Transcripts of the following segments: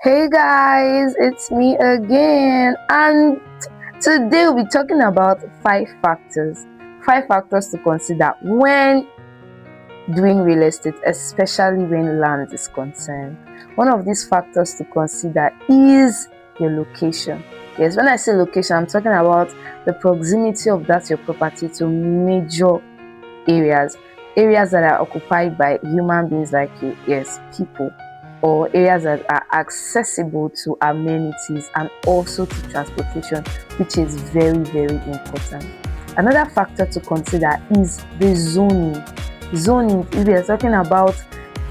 Hey guys, it's me again, and today we'll be talking about five factors to consider when doing real estate, especially when land is concerned. One of these factors to consider is your location. Yes, when I say location, I'm talking about the proximity of that your property to major areas that are occupied by human beings like you, yes, people, or areas that are accessible to amenities and also to transportation, which is very, very important. Another factor to consider is the zoning. If we are talking about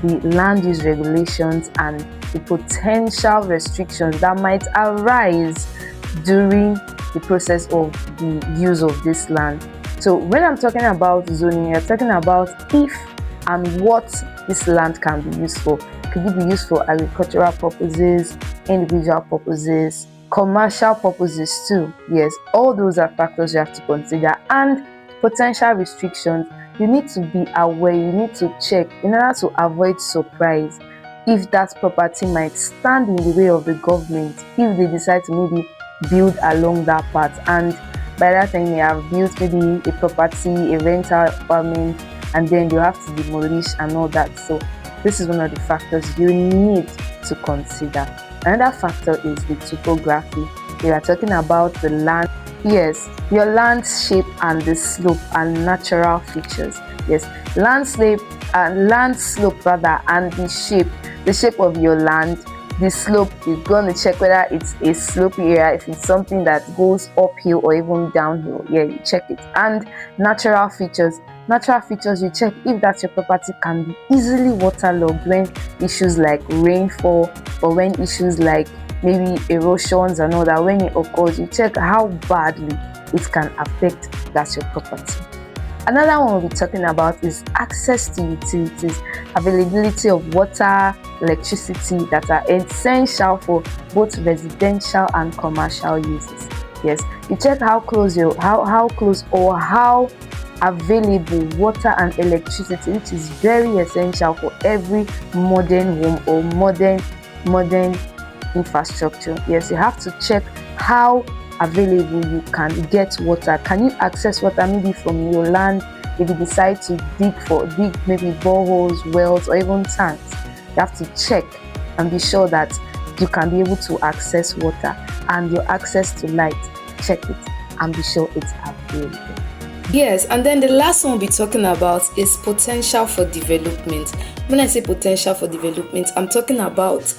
the land use regulations and the potential restrictions that might arise during the process of the use of this land. So when I'm talking about zoning, you're talking about if and what this land can be used for. Could it be used for agricultural purposes, individual purposes, commercial purposes too? Yes, all those are factors you have to consider. And potential restrictions, you need to be aware, you need to check in order to avoid surprise if that property might stand in the way of the government if they decide to maybe build along that path, and by that time you have built maybe a property, a rental apartment, and then you have to demolish and all that. So this is one of the factors you need to consider. Another factor is the topography. We are talking about the land. Yes, your land shape and the slope and natural features. Yes, land slope rather, and the shape of your land. The slope, you're going to check whether it's a slopey area, if it's something that goes uphill or even downhill. Yeah, you check it. And natural features, you check if that your property can be easily waterlogged when issues like rainfall, or when issues like maybe erosions and all that, when it occurs, you check how badly it can affect that your property. Another one we'll be talking about is access to utilities, availability of water, electricity that are essential for both residential and commercial uses. Yes, you check how close or how available water and electricity, which is very essential for every modern home or modern infrastructure. Yes, you have to check how available you can get water. Can you access water maybe from your land? If you decide to dig maybe boreholes, wells, or even tanks, you have to check and be sure that you can be able to access water. And your access to light, check it and be sure it's available. Yes, and then the last one we'll be talking about is potential for development. When I say potential for development, I'm talking about